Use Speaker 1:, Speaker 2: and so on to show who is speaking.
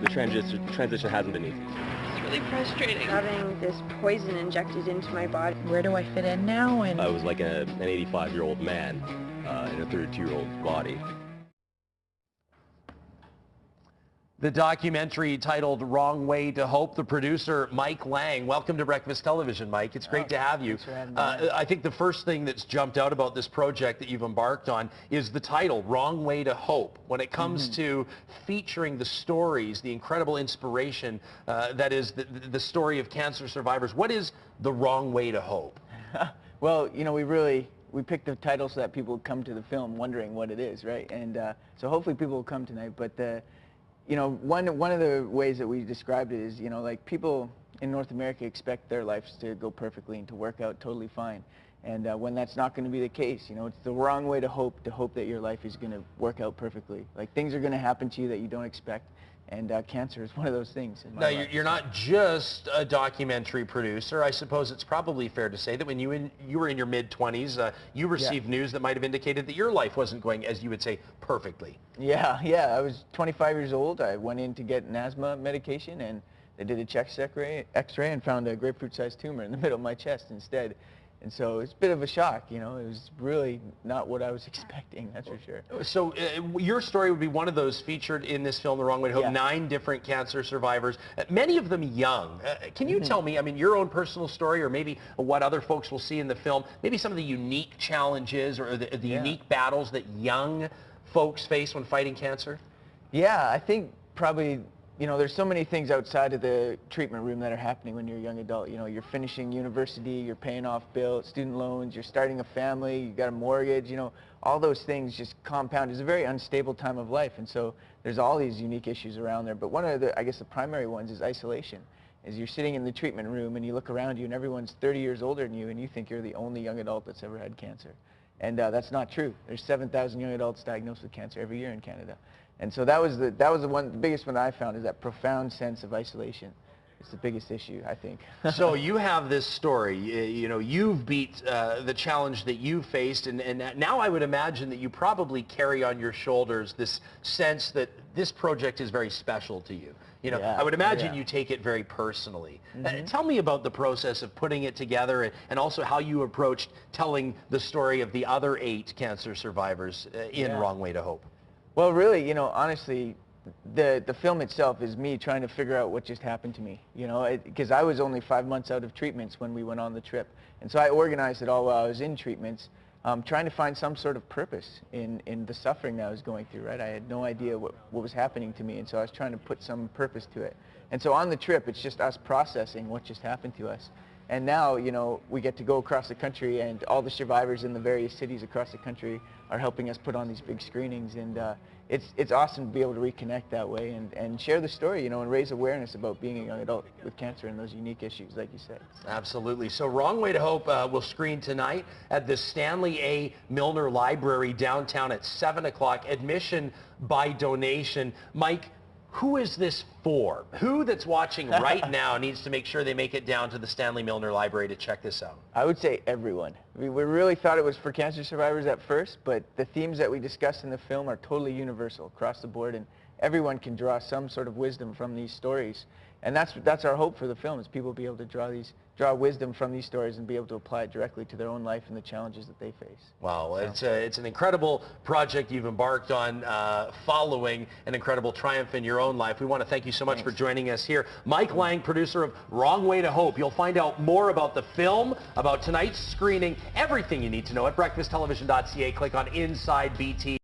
Speaker 1: the transition hasn't been easy.
Speaker 2: It's really frustrating.
Speaker 3: Having this poison injected into my body.
Speaker 2: Where do I fit in now? And
Speaker 1: I was like an 85-year-old man in a 32-year-old's body.
Speaker 4: The documentary titled Wrong Way to Hope, the producer, Mike Lang. Welcome to Breakfast Television, Mike. It's great to have you.
Speaker 5: Thanks for having me.
Speaker 4: I think the first thing that's jumped out about this project that you've embarked on is the title, Wrong Way to Hope. When it comes to featuring the stories, the incredible inspiration that is the story of cancer survivors, what is the wrong way to hope?
Speaker 5: Well, you know, we picked the title so that people would come to the film wondering what it is, right? And so hopefully people will come tonight. But you know, one of the ways that we described it is, you know, like people in North America expect their lives to go perfectly and to work out totally fine. And when that's not going to be the case, you know, it's the wrong way to hope that your life is going to work out perfectly. Like things are going to happen to you that you don't expect. And cancer is one of those things in my life.
Speaker 4: You're not just a documentary producer. I suppose it's probably fair to say that when you were in your mid-20s, you received news that might have indicated that your life wasn't going, as you would say, perfectly.
Speaker 5: Yeah. I was 25 years old. I went in to get an asthma medication, and they did a chest x-ray and found a grapefruit-sized tumor in the middle of my chest instead. And so it's a bit of a shock, you know. It was really not what I was expecting, that's for sure.
Speaker 4: So your story would be one of those featured in this film, The Wrong Way to Hope,
Speaker 5: Yeah.
Speaker 4: 9 different cancer survivors, many of them young. Can you tell me, I mean, your own personal story or maybe what other folks will see in the film, maybe some of the unique challenges or the unique battles that young folks face when fighting cancer?
Speaker 5: Yeah, I think probably, you know, there's so many things outside of the treatment room that are happening when you're a young adult. You know, you're finishing university, you're paying off bills, student loans, you're starting a family, you got a mortgage, you know, all those things just compound. It's a very unstable time of life, and so there's all these unique issues around there. But one of the, I guess the primary ones is isolation. Is you're sitting in the treatment room and you look around you and everyone's 30 years older than you and you think you're the only young adult that's ever had cancer. And that's not true. There's 7,000 young adults diagnosed with cancer every year in Canada. And so the biggest one I found is that profound sense of isolation. It's the biggest issue, I think.
Speaker 4: So you have this story, you know, you've beat the challenge that you faced, and now I would imagine that you probably carry on your shoulders this sense that this project is very special to you. You know,
Speaker 5: Yeah,
Speaker 4: I would imagine
Speaker 5: yeah.
Speaker 4: you take it very personally. Tell me about the process of putting it together and also how you approached telling the story of the other 8 cancer survivors in Wrong Way to Hope.
Speaker 5: Well, really, you know, honestly, the film itself is me trying to figure out what just happened to me, you know, because I was only 5 months out of treatments when we went on the trip. And so I organized it all while I was in treatments, trying to find some sort of purpose in the suffering that I was going through, right? I had no idea what was happening to me, and so I was trying to put some purpose to it. And so on the trip, it's just us processing what just happened to us. And now, you know, we get to go across the country, and all the survivors in the various cities across the country are helping us put on these big screenings. And it's awesome to be able to reconnect that way and share the story, you know, and raise awareness about being a young adult with cancer and those unique issues, like you said.
Speaker 4: Absolutely. So Wrong Way to Hope will screen tonight at the Stanley A. Milner Library downtown at 7 o'clock. Admission by donation. Mike, who is this for? Who that's watching right now needs to make sure they make it down to the Stanley Milner Library to check this out?
Speaker 5: I would say everyone. We really thought it was for cancer survivors at first, but the themes that we discuss in the film are totally universal across the board, and everyone can draw some sort of wisdom from these stories. And that's our hope for the film, is people be able to draw wisdom from these stories and be able to apply it directly to their own life and the challenges that they face.
Speaker 4: Wow, it's an incredible project you've embarked on following an incredible triumph in your own life. We want to thank you so much for joining us here. Mike Lang, producer of Wrong Way to Hope. You'll find out more about the film, about tonight's screening, everything you need to know at breakfasttelevision.ca. Click on Inside BT.